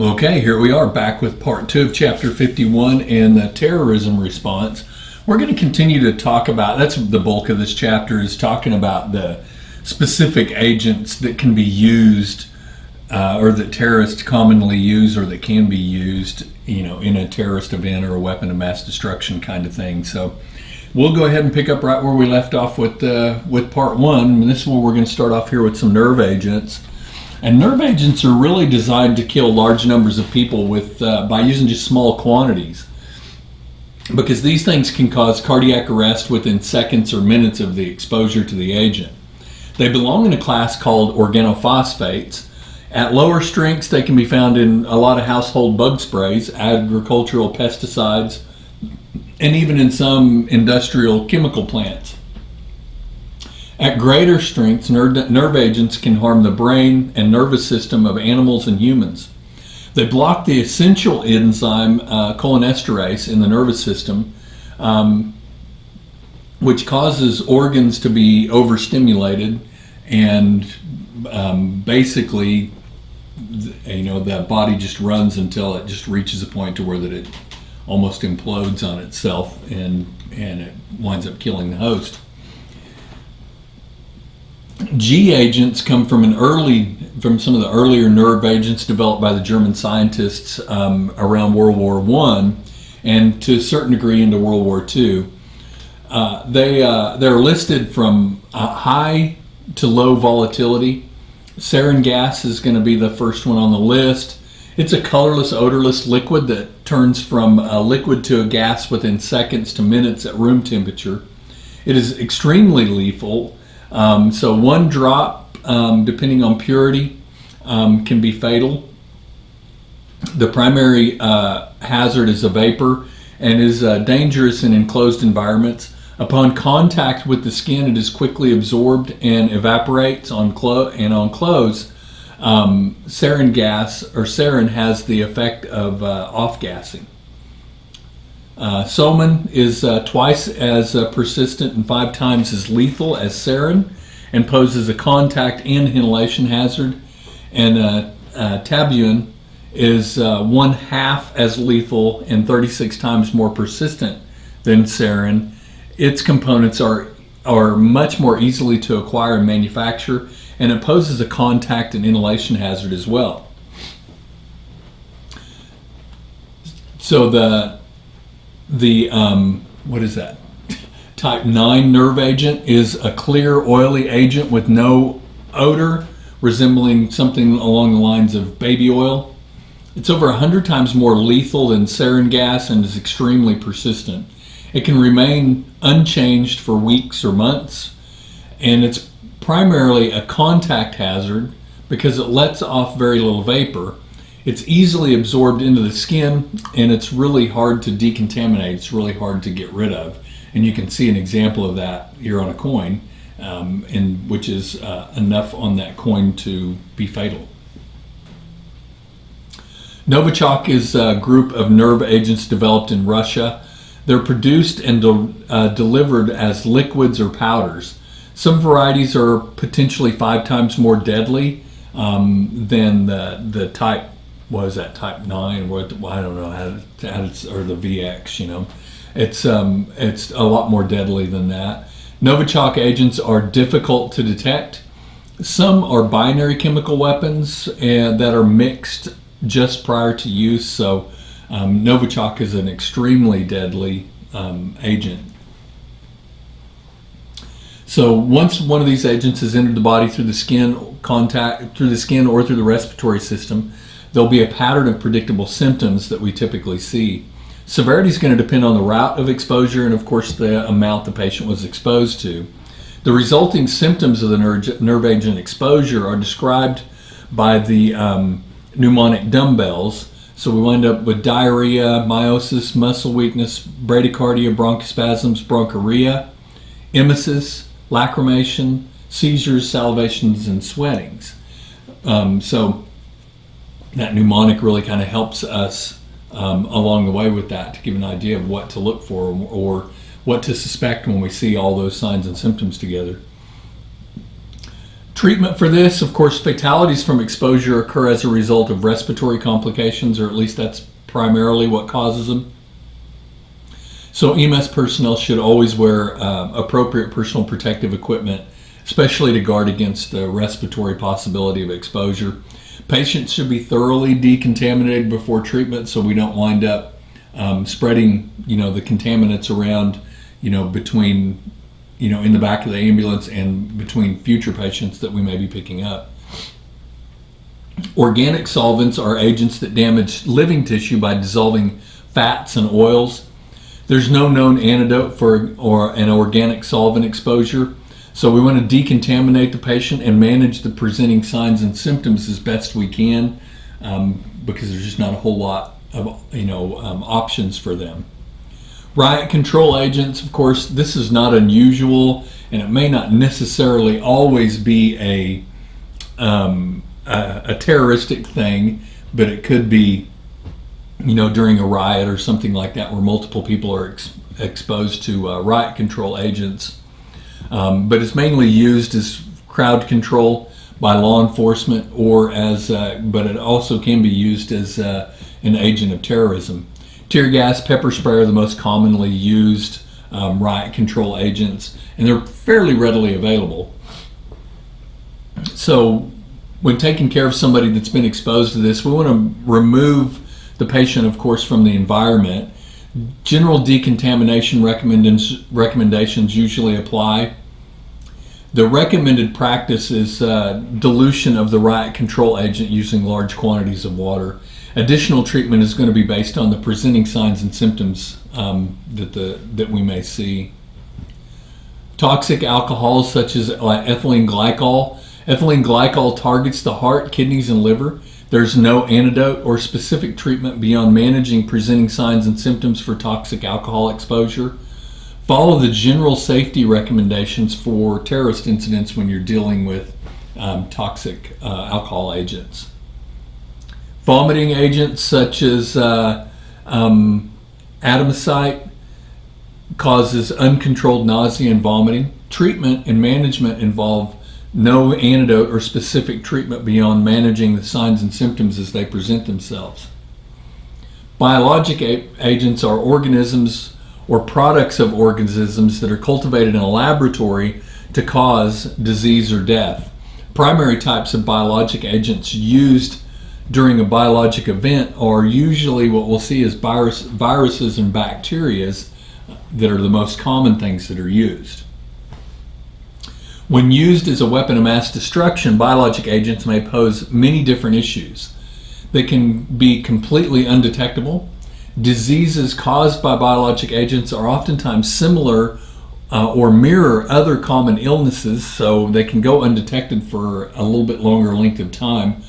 Okay, here we are back with part 2 of chapter 51 and the terrorism response. We're going to continue to talk about, that's the bulk of this chapter, is talking about the specific agents that can be used or that terrorists commonly use or that can be used, in a terrorist event or a weapon of mass destruction kind of thing. So we'll go ahead and pick up right where we left off with part 1. And this is where we're going to start off here with some nerve agents. And nerve agents are really designed to kill large numbers of people by using just small quantities, because these things can cause cardiac arrest within seconds or minutes of the exposure to the agent. They belong in a class called organophosphates. At lower strengths, they can be found in a lot of household bug sprays, agricultural pesticides, and even in some industrial chemical plants. At greater strengths, nerve agents can harm the brain and nervous system of animals and humans. They block the essential enzyme cholinesterase in the nervous system, which causes organs to be overstimulated, and basically, the body just runs until it just reaches a point to where that it almost implodes on itself, and it winds up killing the host. G agents come from some of the earlier nerve agents developed by the German scientists around World War I and to a certain degree into World War II. They're listed from high to low volatility. Sarin gas is going to be the first one on the list. It's a colorless, odorless liquid that turns from a liquid to a gas within seconds to minutes at room temperature. It is extremely lethal. So one drop, depending on purity, can be fatal. The primary hazard is a vapor and is dangerous in enclosed environments. Upon contact with the skin, it is quickly absorbed and evaporates on clothes. Sarin gas or sarin has the effect of off-gassing. Soman is twice as persistent and 5 times as lethal as sarin, and poses a contact and inhalation hazard. And tabuin is 1/2 as lethal and 36 times more persistent than sarin. Its components are much more easily to acquire and manufacture, and it poses a contact and inhalation hazard as well. So what is that? Type 9 nerve agent is a clear, oily agent with no odor, resembling something along the lines of baby oil. It's over 100 times more lethal than sarin gas and is extremely persistent. It can remain unchanged for weeks or months, and it's primarily a contact hazard because it lets off very little vapor. It's easily absorbed into the skin, and it's really hard to decontaminate. It's really hard to get rid of. And you can see an example of that here on a coin, which is enough on that coin to be fatal. Novichok is a group of nerve agents developed in Russia. They're produced and delivered as liquids or powders. Some varieties are potentially 5 times more deadly than the type. What is that, type 9? I don't know how it's, or the VX. It's a lot more deadly than that. Novichok agents are difficult to detect. Some are binary chemical weapons that are mixed just prior to use. So Novichok is an extremely deadly agent. So once one of these agents has entered the body through the skin or through the respiratory system, there'll be a pattern of predictable symptoms that we typically see. Severity is going to depend on the route of exposure and, of course, the amount the patient was exposed to. The resulting symptoms of the nerve agent exposure are described by the mnemonic dumbbells. So we wind up with diarrhea, meiosis, muscle weakness, bradycardia, bronchospasms, bronchorrhea, emesis, lacrimation, seizures, salivations, and sweatings. So that mnemonic really kind of helps us along the way with that, to give an idea of what to look for or what to suspect when we see all those signs and symptoms together. Treatment for this, of course, fatalities from exposure occur as a result of respiratory complications, or at least that's primarily what causes them. So EMS personnel should always wear appropriate personal protective equipment, especially to guard against the respiratory possibility of exposure. Patients should be thoroughly decontaminated before treatment, so we don't wind up spreading, the contaminants around, between, in the back of the ambulance and between future patients that we may be picking up. Organic solvents are agents that damage living tissue by dissolving fats and oils. There's no known antidote for an organic solvent exposure, so we want to decontaminate the patient and manage the presenting signs and symptoms as best we can, because there's just not a whole lot of options for them. Riot control agents, of course, this is not unusual, and it may not necessarily always be a terroristic thing, but it could be, during a riot or something like that where multiple people are exposed to riot control agents. But it's mainly used as crowd control by law enforcement, or but it also can be used as an agent of terrorism. Tear gas, pepper spray are the most commonly used riot control agents, and they're fairly readily available. So when taking care of somebody that's been exposed to this, we want to remove the patient, of course, from the environment. General decontamination recommendations usually apply. The recommended practice is dilution of the riot control agent using large quantities of water. Additional treatment is going to be based on the presenting signs and symptoms that we may see. Toxic alcohols such as ethylene glycol. Ethylene glycol targets the heart, kidneys, and liver. There's no antidote or specific treatment beyond managing presenting signs and symptoms for toxic alcohol exposure. Follow the general safety recommendations for terrorist incidents when you're dealing with toxic alcohol agents. Vomiting agents such as atomicite causes uncontrolled nausea and vomiting. Treatment and management involve no antidote or specific treatment beyond managing the signs and symptoms as they present themselves. Biologic agents are organisms or products of organisms that are cultivated in a laboratory to cause disease or death. Primary types of biologic agents used during a biologic event are usually what we'll see as viruses and bacteria that are the most common things that are used. When used as a weapon of mass destruction, biologic agents may pose many different issues. They can be completely undetectable. Diseases caused by biologic agents are oftentimes similar or mirror other common illnesses, so they can go undetected for a little bit longer length of time.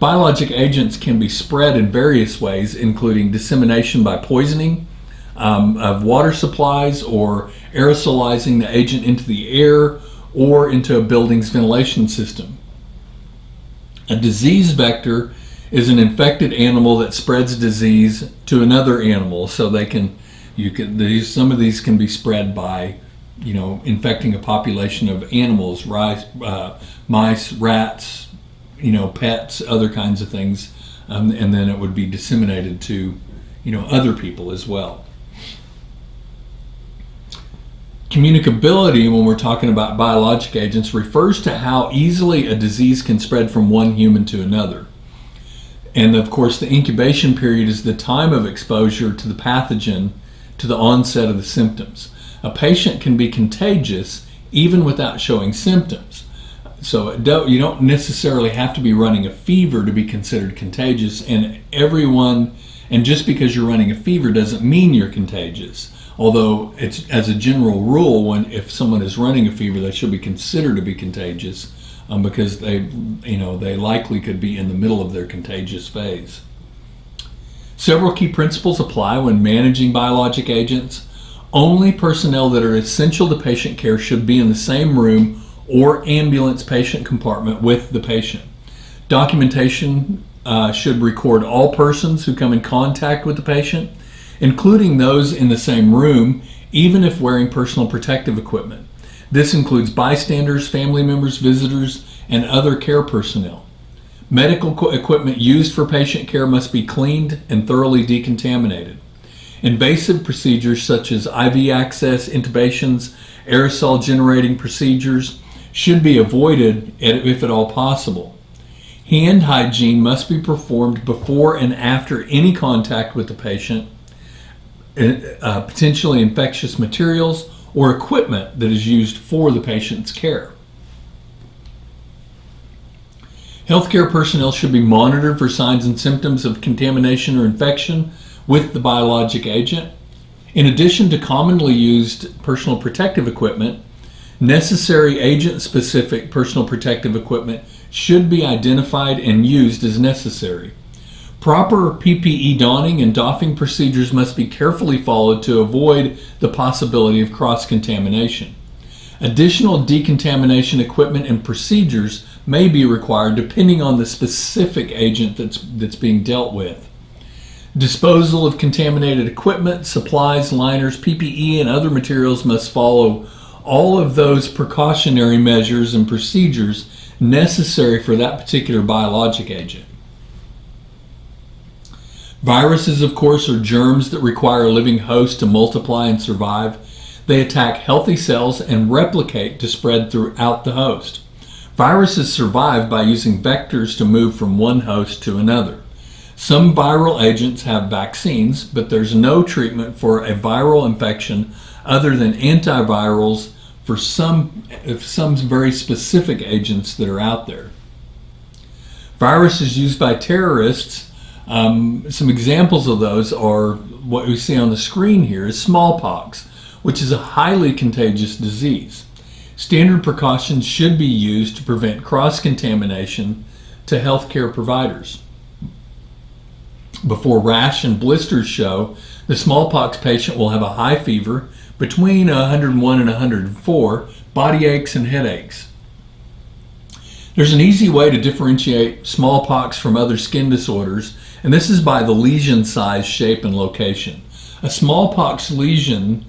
Biologic agents can be spread in various ways, including dissemination by poisoning of water supplies, or aerosolizing the agent into the air or into a building's ventilation system. A disease vector is an infected animal that spreads disease to another animal. So some of these can be spread by, infecting a population of animals, mice, rats, pets, other kinds of things, and then it would be disseminated to, other people as well. Communicability, when we're talking about biologic agents, refers to how easily a disease can spread from one human to another. And of course, the incubation period is the time of exposure to the pathogen to the onset of the symptoms. A patient can be contagious even without showing symptoms. So you don't necessarily have to be running a fever to be considered contagious, and just because you're running a fever doesn't mean you're contagious. Although it's, as a general rule, if someone is running a fever, they should be considered to be contagious, because they likely could be in the middle of their contagious phase. Several key principles apply when managing biologic agents. Only personnel that are essential to patient care should be in the same room or ambulance patient compartment with the patient. Documentation should record all persons who come in contact with the patient, including those in the same room, even if wearing personal protective equipment. This includes bystanders, family members, visitors, and other care personnel. Medical equipment used for patient care must be cleaned and thoroughly decontaminated. Invasive procedures such as IV access, intubations, aerosol generating procedures should be avoided if at all possible. Hand hygiene must be performed before and after any contact with the patient, potentially infectious materials, or equipment that is used for the patient's care. Healthcare personnel should be monitored for signs and symptoms of contamination or infection with the biologic agent. In addition to commonly used personal protective equipment, necessary agent-specific personal protective equipment should be identified and used as necessary. Proper PPE donning and doffing procedures must be carefully followed to avoid the possibility of cross-contamination. Additional decontamination equipment and procedures may be required depending on the specific agent that's being dealt with. Disposal of contaminated equipment, supplies, liners, PPE, and other materials must follow all of those precautionary measures and procedures necessary for that particular biologic agent. Viruses, of course, are germs that require a living host to multiply and survive. They attack healthy cells and replicate to spread throughout the host. Viruses survive by using vectors to move from one host to another. Some viral agents have vaccines, but there's no treatment for a viral infection other than antivirals for some very specific agents that are out there. Viruses used by terrorists, some examples of those are what we see on the screen here is smallpox, which is a highly contagious disease. Standard precautions should be used to prevent cross-contamination to healthcare providers. Before rash and blisters show, the smallpox patient will have a high fever between 101 and 104, body aches and headaches. There's an easy way to differentiate smallpox from other skin disorders, and this is by the lesion size, shape, and location. A smallpox lesion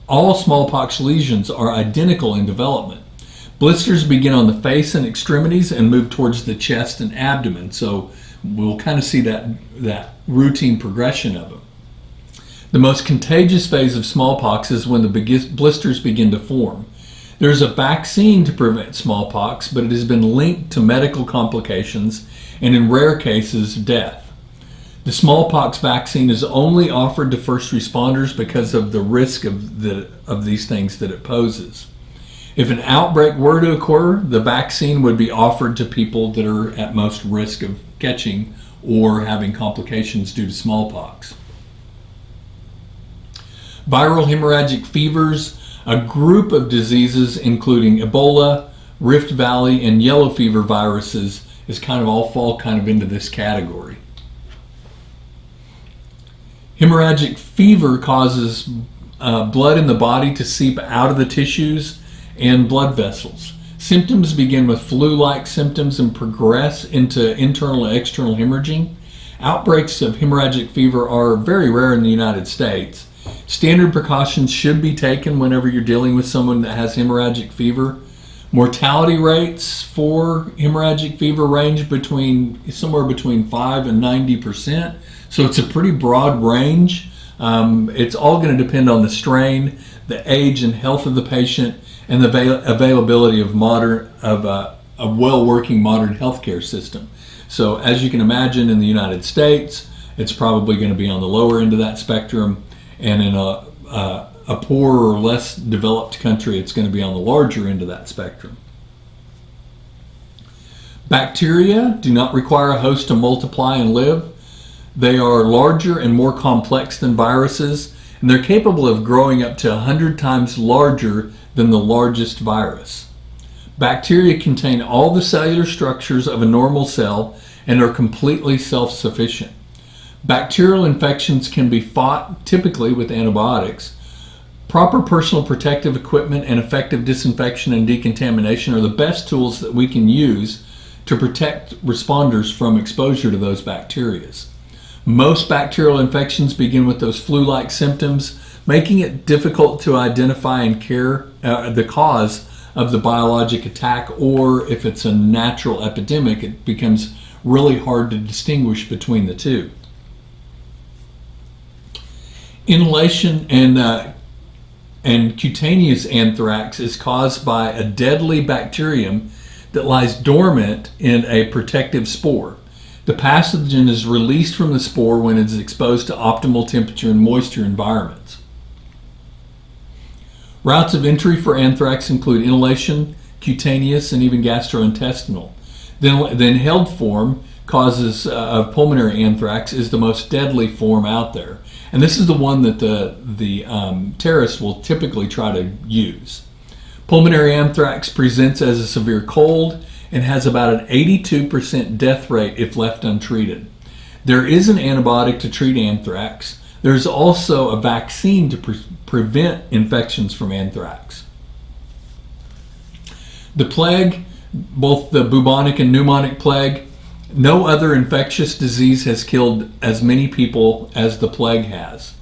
all smallpox lesions are identical in development. Blisters begin on the face and extremities and move towards the chest and abdomen, so we'll kind of see that routine progression of them. The most contagious phase of smallpox is when the blisters begin to form. There's a vaccine to prevent smallpox, but it has been linked to medical complications and in rare cases, death. The smallpox vaccine is only offered to first responders because of the risk of these things that it poses. If an outbreak were to occur, the vaccine would be offered to people that are at most risk of catching or having complications due to smallpox. Viral hemorrhagic fevers, a group of diseases including Ebola, Rift Valley, and yellow fever viruses is all fall into this category. Hemorrhagic fever causes blood in the body to seep out of the tissues and blood vessels. Symptoms begin with flu-like symptoms and progress into internal and external hemorrhaging. Outbreaks of hemorrhagic fever are very rare in the United States. Standard precautions should be taken whenever you're dealing with someone that has hemorrhagic fever. Mortality rates for hemorrhagic fever range somewhere between 5 and 90%. So it's a pretty broad range. It's all going to depend on the strain, the age and health of the patient, and the availability of a well-working modern healthcare system. So as you can imagine, in the United States, it's probably going to be on the lower end of that spectrum, and in a poorer or less developed country, it's going to be on the larger end of that spectrum. Bacteria do not require a host to multiply and live. They are larger and more complex than viruses, and they're capable of growing up to 100 times larger than the largest virus. Bacteria contain all the cellular structures of a normal cell and are completely self-sufficient. Bacterial infections can be fought typically with antibiotics. Proper personal protective equipment and effective disinfection and decontamination are the best tools that we can use to protect responders from exposure to those bacteria. Most bacterial infections begin with those flu-like symptoms, making it difficult to identify and care the cause of the biologic attack, or if it's a natural epidemic, it becomes really hard to distinguish between the two. Inhalation and cutaneous anthrax is caused by a deadly bacterium that lies dormant in a protective spore. The pathogen is released from the spore when it is exposed to optimal temperature and moisture environments. Routes of entry for anthrax include inhalation, cutaneous, and even gastrointestinal. The inhaled form causes of pulmonary anthrax is the most deadly form out there. And this is the one that the terrorists will typically try to use. Pulmonary anthrax presents as a severe cold and has about an 82% death rate if left untreated. There is an antibiotic to treat anthrax. There's also a vaccine to prevent infections from anthrax. The plague, both the bubonic and pneumonic plague, no other infectious disease has killed as many people as the plague has.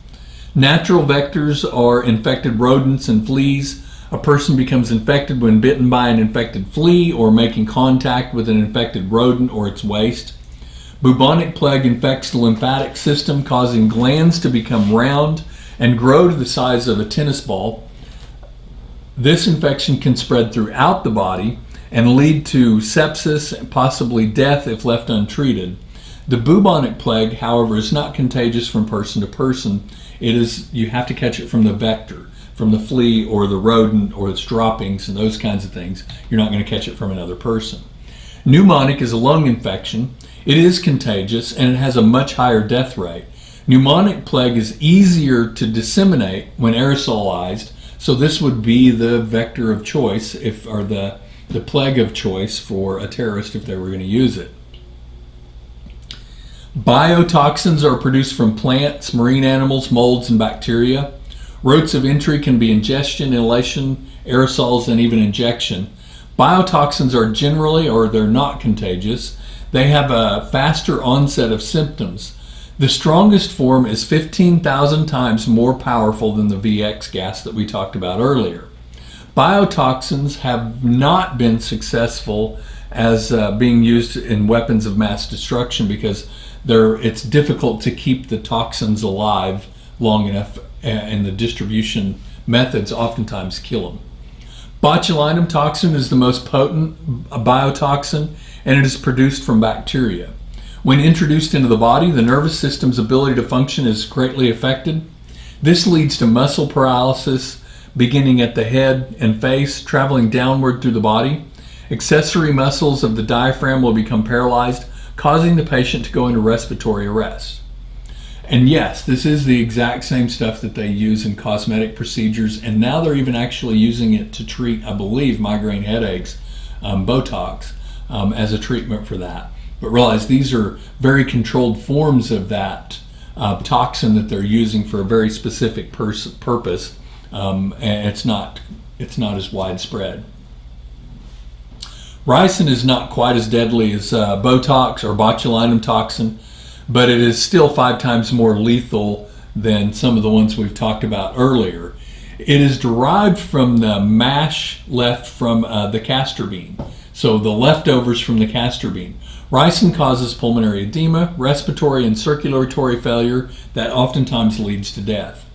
Natural vectors are infected rodents and fleas. A person becomes infected when bitten by an infected flea or making contact with an infected rodent or its waste. Bubonic plague infects the lymphatic system, causing glands to become round and grow to the size of a tennis ball. This infection can spread throughout the body and lead to sepsis and possibly death if left untreated. The bubonic plague, however, is not contagious from person to person. You have to catch it from the vector, from the flea or the rodent or its droppings and those kinds of things. You're not going to catch it from another person. Pneumonic is a lung infection. It is contagious and it has a much higher death rate. Pneumonic plague is easier to disseminate when aerosolized, so this would be the vector of choice, or the plague of choice for a terrorist if they were going to use it. Biotoxins are produced from plants, marine animals, molds, and bacteria. Routes of entry can be ingestion, inhalation, aerosols, and even injection. Biotoxins are generally, or they're not contagious. They have a faster onset of symptoms. The strongest form is 15,000 times more powerful than the VX gas that we talked about earlier. Biotoxins have not been successful as being used in weapons of mass destruction because it's difficult to keep the toxins alive long enough, and the distribution methods oftentimes kill them. Botulinum toxin is the most potent biotoxin, and it is produced from bacteria. When introduced into the body, the nervous system's ability to function is greatly affected. This leads to muscle paralysis, beginning at the head and face, traveling downward through the body. Accessory muscles of the diaphragm will become paralyzed, causing the patient to go into respiratory arrest. And yes, this is the exact same stuff that they use in cosmetic procedures, and now they're even actually using it to treat, I believe, migraine headaches, Botox, as a treatment for that. But realize these are very controlled forms of that toxin that they're using for a very specific purpose. And it's not as widespread. Ricin is not quite as deadly as Botox or botulinum toxin, but it is still 5 times more lethal than some of the ones we've talked about earlier. It is derived from the mash left from the castor bean, so the leftovers from the castor bean. Ricin causes pulmonary edema, respiratory and circulatory failure that oftentimes leads to death.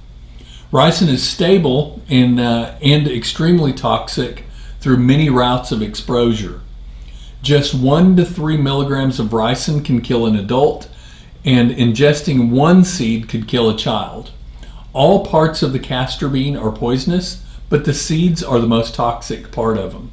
Ricin is stable and extremely toxic through many routes of exposure. Just 1 to 3 milligrams of ricin can kill an adult, and ingesting 1 seed could kill a child. All parts of the castor bean are poisonous, but the seeds are the most toxic part of them.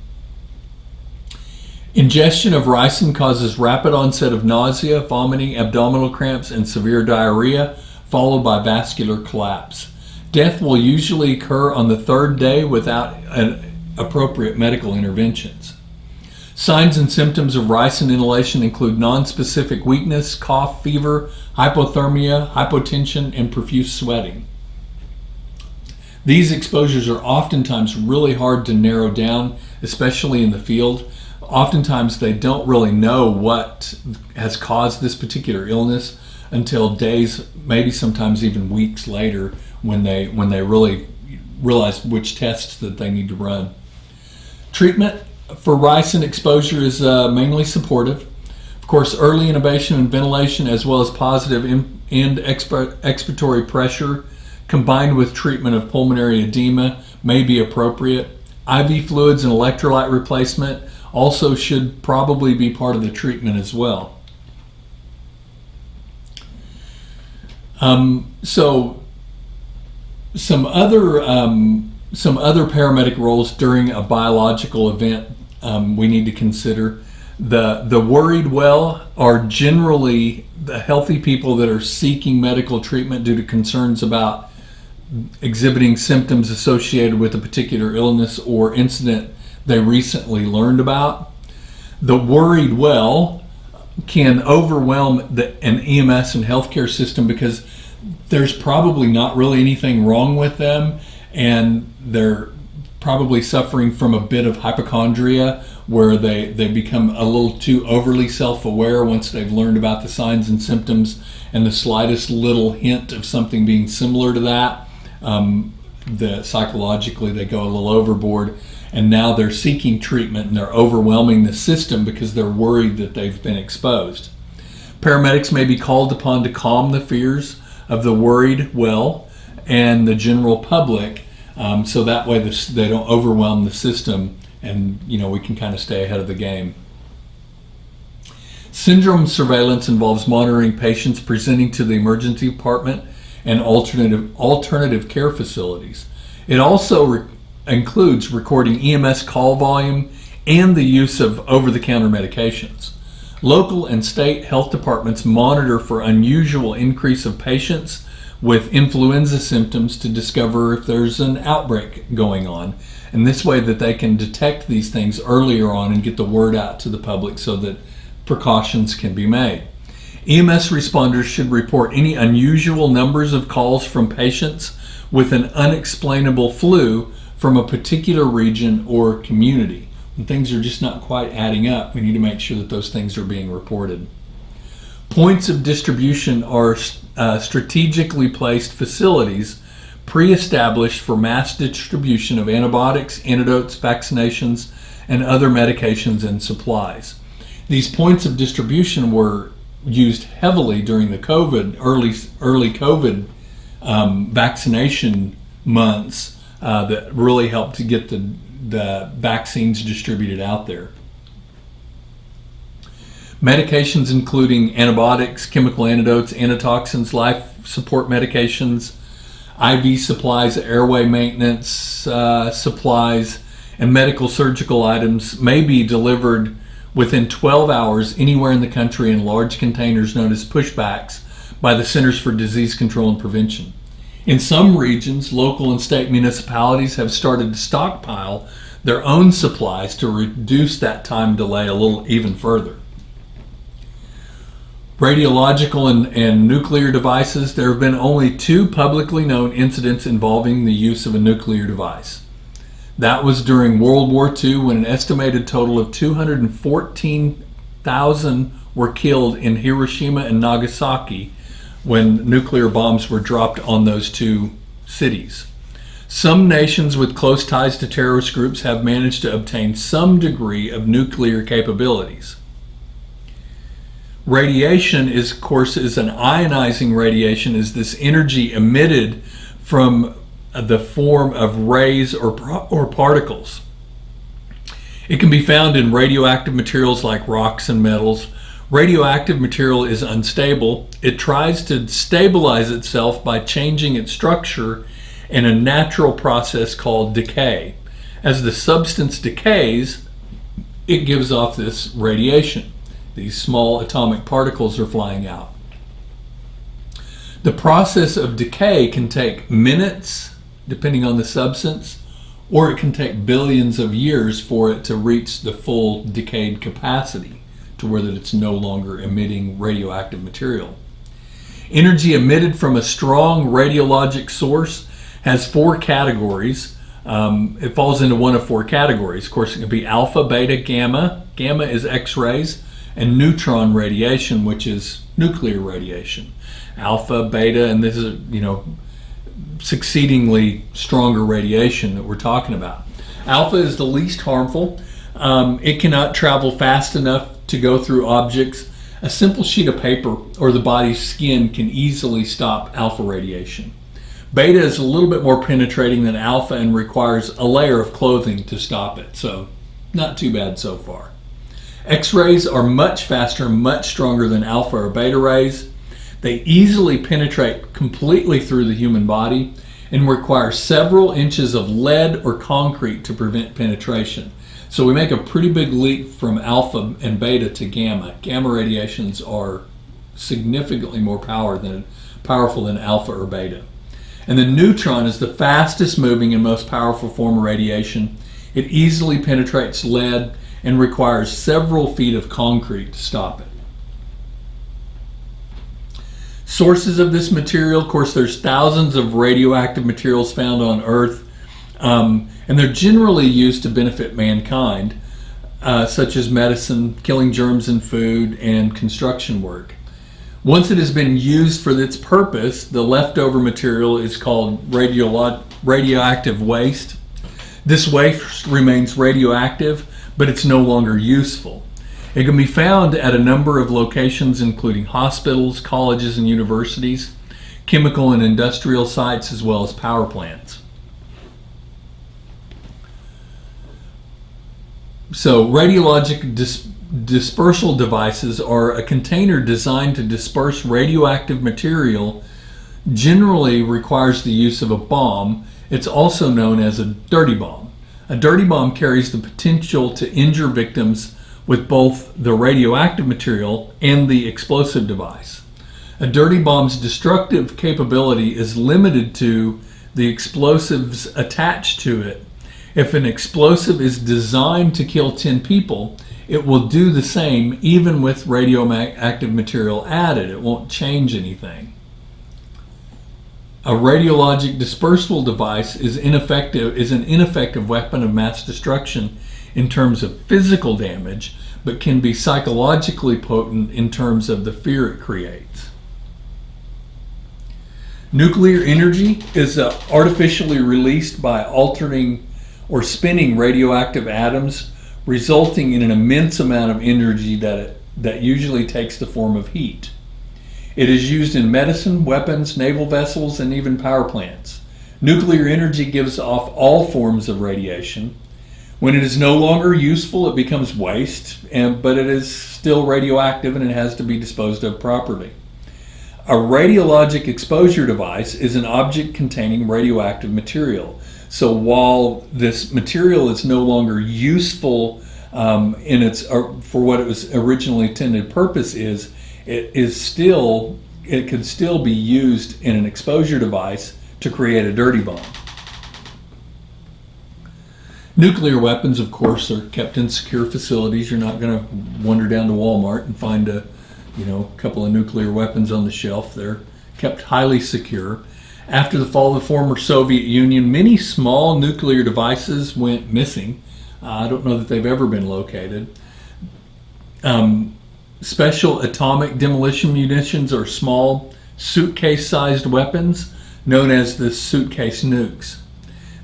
Ingestion of ricin causes rapid onset of nausea, vomiting, abdominal cramps, and severe diarrhea, followed by vascular collapse. Death will usually occur on the 3rd day without appropriate medical interventions. Signs and symptoms of ricin inhalation include nonspecific weakness, cough, fever, hypothermia, hypotension, and profuse sweating. These exposures are oftentimes really hard to narrow down, especially in the field. Oftentimes they don't really know what has caused this particular illness until days, maybe sometimes even weeks later, when they really realize which tests that they need to run. Treatment for ricin exposure is mainly supportive. Of course, early intubation and ventilation, as well as positive end expiratory pressure, combined with treatment of pulmonary edema, may be appropriate. IV fluids and electrolyte replacement also should probably be part of the treatment as well. So some other paramedic roles during a biological event we need to consider. The worried well are generally the healthy people that are seeking medical treatment due to concerns about exhibiting symptoms associated with a particular illness or incident they recently learned about. The worried well can overwhelm an EMS and healthcare system because there's probably not really anything wrong with them, and they're probably suffering from a bit of hypochondria where they become a little too overly self-aware once they've learned about the signs and symptoms, and the slightest little hint of something being similar to that, psychologically they go a little overboard, and now they're seeking treatment and they're overwhelming the system because they're worried that they've been exposed. Paramedics may be called upon to calm the fears of the worried well and the general public, so that way they don't overwhelm the system, and we can kind of stay ahead of the game. Syndrome surveillance involves monitoring patients presenting to the emergency department and alternative care facilities. It also includes recording EMS call volume and the use of over-the-counter medications. Local and state health departments monitor for unusual increase of patients with influenza symptoms to discover if there's an outbreak going on, and this way that they can detect these things earlier on and get the word out to the public so that precautions can be made. EMS responders should report any unusual numbers of calls from patients with an unexplainable flu from a particular region or community. When things are just not quite adding up, we need to make sure that those things are being reported. Points of distribution are strategically placed facilities pre-established for mass distribution of antibiotics, antidotes, vaccinations, and other medications and supplies. These points of distribution were used heavily during the early COVID vaccination months that really helped to get the vaccines distributed out there. Medications including antibiotics, chemical antidotes, antitoxins, life support medications, IV supplies, airway maintenance supplies, and medical surgical items may be delivered within 12 hours anywhere in the country in large containers known as pushbacks by the Centers for Disease Control and Prevention. In some regions, local and state municipalities have started to stockpile their own supplies to reduce that time delay a little even further. Radiological and nuclear devices, there have been only 2 publicly known incidents involving the use of a nuclear device. That was during World War II, when an estimated total of 214,000 were killed in Hiroshima and Nagasaki when nuclear bombs were dropped on those 2 cities. Some nations with close ties to terrorist groups have managed to obtain some degree of nuclear capabilities. Radiation is, of course, an ionizing radiation, is this energy emitted from the form of rays or particles. It can be found in radioactive materials like rocks and metals. Radioactive material is unstable. It tries to stabilize itself by changing its structure in a natural process called decay. As the substance decays, it gives off this radiation. These small atomic particles are flying out. The process of decay can take minutes, depending on the substance, or it can take billions of years for it to reach the full decayed capacity to where that it's no longer emitting radioactive material. Energy emitted from a strong radiologic source has 4 categories. It falls into one of 4 categories. Of course, it can be alpha, beta, gamma. Gamma is X-rays, and neutron radiation, which is nuclear radiation. Alpha, beta, and this is, succeedingly stronger radiation that we're talking about. Alpha is the least harmful. It cannot travel fast enough to go through objects. A simple sheet of paper or the body's skin can easily stop alpha radiation. Beta is a little bit more penetrating than alpha and requires a layer of clothing to stop it, so not too bad so far. X-rays are much faster and much stronger than alpha or beta rays. They easily penetrate completely through the human body and require several inches of lead or concrete to prevent penetration. So we make a pretty big leap from alpha and beta to gamma. Gamma radiations are significantly more powerful than alpha or beta. And the neutron is the fastest moving and most powerful form of radiation. It easily penetrates lead and requires several feet of concrete to stop it. Sources of this material, of course, there's thousands of radioactive materials found on Earth, and they're generally used to benefit mankind, such as medicine, killing germs in food, and construction work. Once it has been used for its purpose, the leftover material is called radioactive waste. This waste remains radioactive, but it's no longer useful. It can be found at a number of locations, including hospitals, colleges, and universities, chemical and industrial sites, as well as power plants. So radiologic dispersal devices are a container designed to disperse radioactive material. Generally requires the use of a bomb. It's also known as a dirty bomb. A dirty bomb carries the potential to injure victims with both the radioactive material and the explosive device. A dirty bomb's destructive capability is limited to the explosives attached to it. If an explosive is designed to kill 10 people, it will do the same even with radioactive material added. It won't change anything. A radiologic dispersal device is an ineffective weapon of mass destruction in terms of physical damage, but can be psychologically potent in terms of the fear it creates. Nuclear energy is artificially released by altering or spinning radioactive atoms, resulting in an immense amount of energy that usually takes the form of heat. It is used in medicine, weapons, naval vessels, and even power plants. Nuclear energy gives off all forms of radiation. When it is no longer useful, it becomes waste, but it is still radioactive and it has to be disposed of properly. A radiologic exposure device is an object containing radioactive material. So while this material is no longer useful for what it was originally intended purpose is, it can still be used in an exposure device to create a dirty bomb. Nuclear weapons, of course, are kept in secure facilities. You're not going to wander down to Walmart and find a couple of nuclear weapons on the shelf. They're kept highly secure. After the fall of the former Soviet Union, many small nuclear devices went missing. I don't know that they've ever been located. Special atomic demolition munitions are small suitcase-sized weapons known as the suitcase nukes.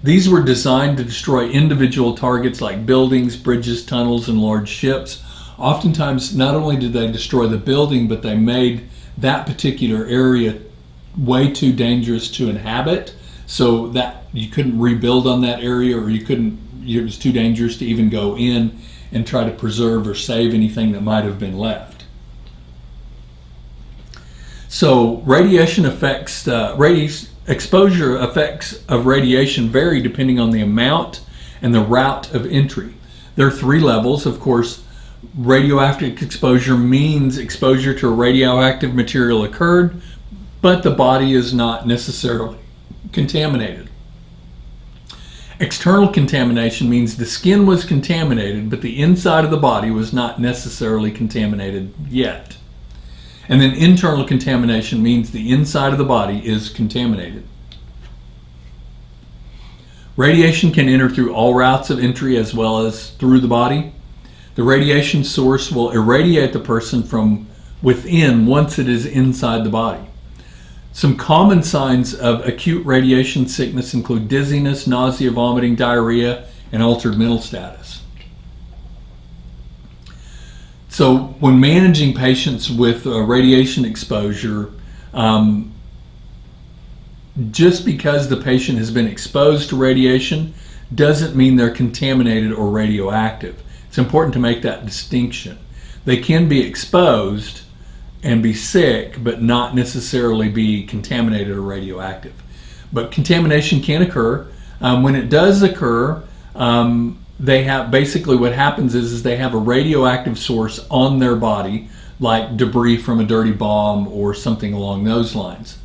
These were designed to destroy individual targets like buildings, bridges, tunnels, and large ships. Oftentimes, not only did they destroy the building, but they made that particular area way too dangerous to inhabit, so that you couldn't rebuild on that area, or it was too dangerous to even go in and try to preserve or save anything that might have been left. So radiation effects, exposure effects of radiation vary depending on the amount and the route of entry. There are 3 levels, of course. Radioactive exposure means exposure to a radioactive material occurred, but the body is not necessarily contaminated. External contamination means the skin was contaminated, but the inside of the body was not necessarily contaminated yet. And then internal contamination means the inside of the body is contaminated. Radiation can enter through all routes of entry as well as through the body. The radiation source will irradiate the person from within once it is inside the body. Some common signs of acute radiation sickness include dizziness, nausea, vomiting, diarrhea, and altered mental status. So when managing patients with radiation exposure, just because the patient has been exposed to radiation doesn't mean they're contaminated or radioactive. It's important to make that distinction. They can be exposed and be sick, but not necessarily be contaminated or radioactive. But contamination can occur. When it does occur, they have, basically what happens is they have a radioactive source on their body, like debris from a dirty bomb or something along those lines.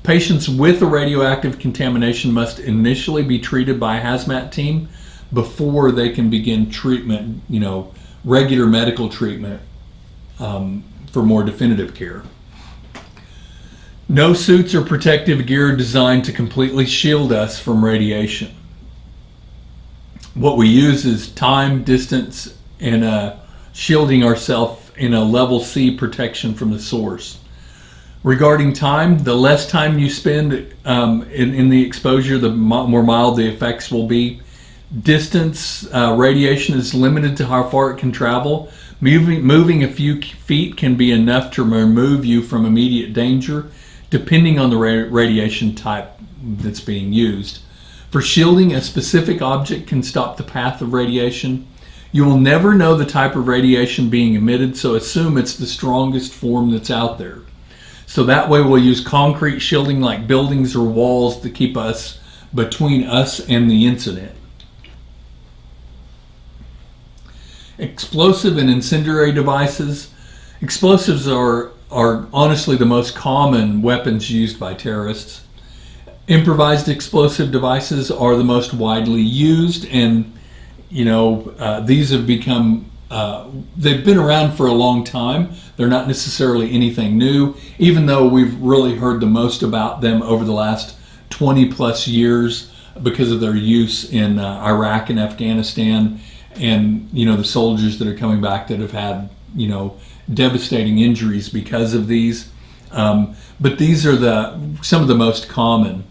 Patients with a radioactive contamination must initially be treated by a hazmat team before they can begin treatment, regular medical treatment for more definitive care. No suits or protective gear designed to completely shield us from radiation. What we use is time, distance, and shielding ourselves in a level C protection from the source. Regarding time, the less time you spend in the exposure, the more mild the effects will be. Distance, radiation is limited to how far it can travel. Moving a few feet can be enough to remove you from immediate danger, depending on the radiation type that's being used. For shielding, a specific object can stop the path of radiation. You will never know the type of radiation being emitted, so assume it's the strongest form that's out there. So that way we'll use concrete shielding like buildings or walls to keep us between us and the incident. Explosive and incendiary devices. Explosives are honestly the most common weapons used by terrorists. Improvised explosive devices are the most widely used, and these have become they've been around for a long time. They're not necessarily anything new, even though we've really heard the most about them over the last 20 plus years because of their use in Iraq and Afghanistan, and the soldiers that are coming back that have had devastating injuries because of these. But these are some of the most common.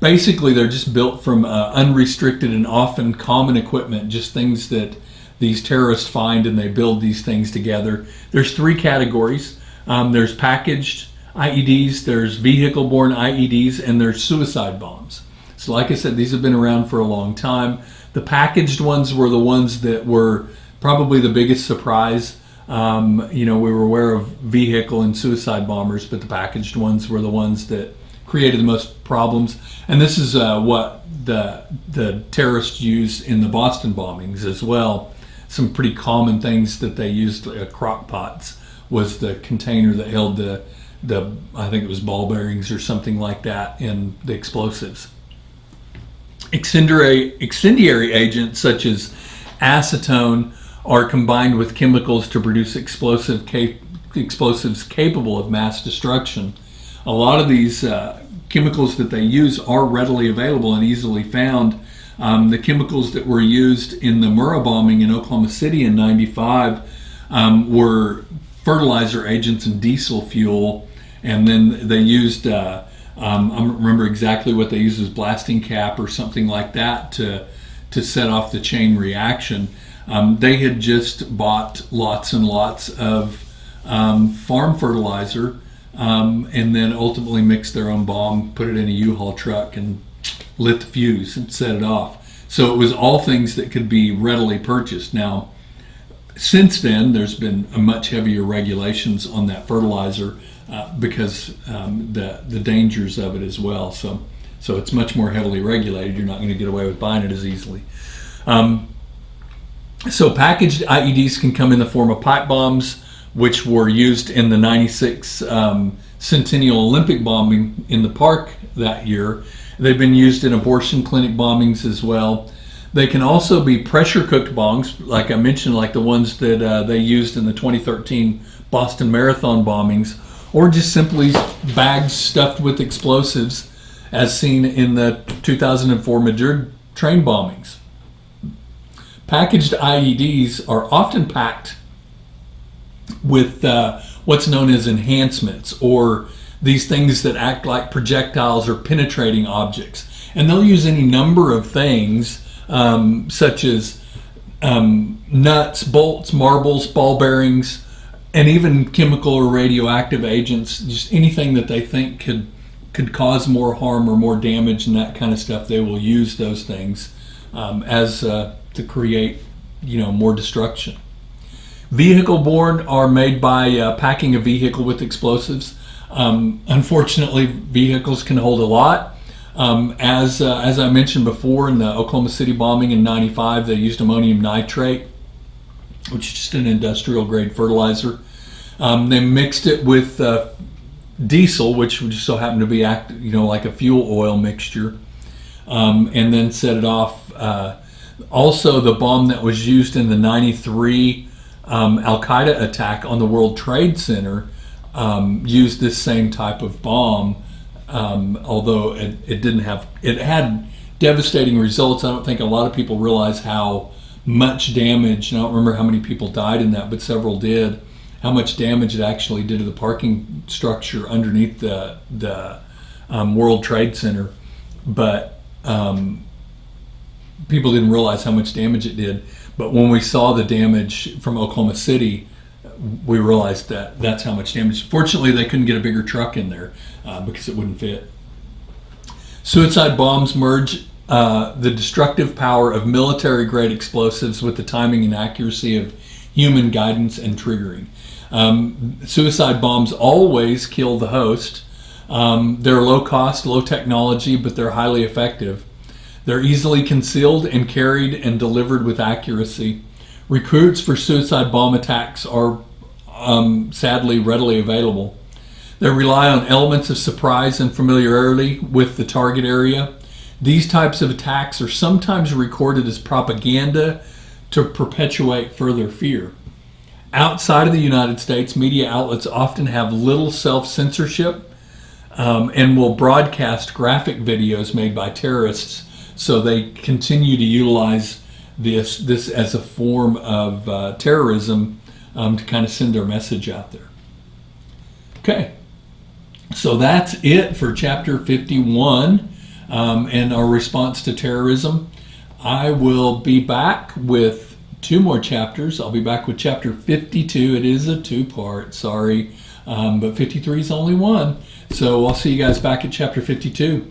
Basically, they're just built from unrestricted and often common equipment, just things that these terrorists find, and they build these things together. There's three categories. There's packaged IEDs, there's vehicle-borne IEDs, and there's suicide bombs. So like I said, these have been around for a long time. The packaged ones were the ones that were probably the biggest surprise. We were aware of vehicle and suicide bombers, but the packaged ones were the ones that created the most problems. And this is what the terrorists used in the Boston bombings as well. Some pretty common things that they used, crock pots was the container that held the I think it was ball bearings or something like that in the explosives. Incendiary agents such as acetone are combined with chemicals to produce explosives capable of mass destruction. A lot of these chemicals that they use are readily available and easily found. The chemicals that were used in the Murrah bombing in Oklahoma City in '95 were fertilizer agents and diesel fuel, and then they used I don't remember exactly what they used, as blasting cap or something like that to set off the chain reaction. They had just bought lots and lots of farm fertilizer and then ultimately mixed their own bomb, put it in a U-Haul truck, and lit the fuse and set it off. So it was all things that could be readily purchased. Now, since then, there's been a much heavier regulations on that fertilizer because the dangers of it as well. So it's much more heavily regulated. You're not going to get away with buying it as easily. So packaged IEDs can come in the form of pipe bombs, which were used in the '96 Centennial Olympic bombing in the park that year. They've been used in abortion clinic bombings as well. They can also be pressure cooked bombs, like I mentioned, like the ones that they used in the 2013 Boston Marathon bombings, or just simply bags stuffed with explosives, as seen in the 2004 Madrid train bombings. Packaged IEDs are often packed with what's known as enhancements, or these things that act like projectiles or penetrating objects. And they'll use any number of things such as nuts, bolts, marbles, ball bearings, and even chemical or radioactive agents, just anything that they think could cause more harm or more damage and that kind of stuff. They will use those things as to create, more destruction. Vehicle-borne are made by packing a vehicle with explosives. Unfortunately, vehicles can hold a lot. As I mentioned before, in the Oklahoma City bombing in '95, they used ammonium nitrate, which is just an industrial-grade fertilizer. They mixed it with diesel, which just so happened to be like a fuel oil mixture, and then set it off. Also, the bomb that was used in the '93 Al-Qaeda attack on the World Trade Center used this same type of bomb, although it had devastating results. I don't think a lot of people realize how much damage, and I don't remember how many people died in that, but several did, how much damage it actually did to the parking structure underneath the World Trade Center. But people didn't realize how much damage it did. But when we saw the damage from Oklahoma City, we realized that that's how much damage. Fortunately, they couldn't get a bigger truck in there because it wouldn't fit. Suicide bombs merge the destructive power of military-grade explosives with the timing and accuracy of human guidance and triggering. Suicide bombs always kill the host. They're low cost, low technology, but they're highly effective. They're easily concealed and carried and delivered with accuracy. Recruits for suicide bomb attacks are sadly readily available. They rely on elements of surprise and familiarity with the target area. These types of attacks are sometimes recorded as propaganda to perpetuate further fear. Outside of the United States, media outlets often have little self-censorship and will broadcast graphic videos made by terrorists, so they continue to utilize this as a form of terrorism to kind of send their message out there. Okay, so that's it for chapter 51 and our response to terrorism. I will be back with 2 more chapters. I'll be back with chapter 52. It is a 2-part, sorry, but 53 is only 1. So I'll see you guys back at chapter 52.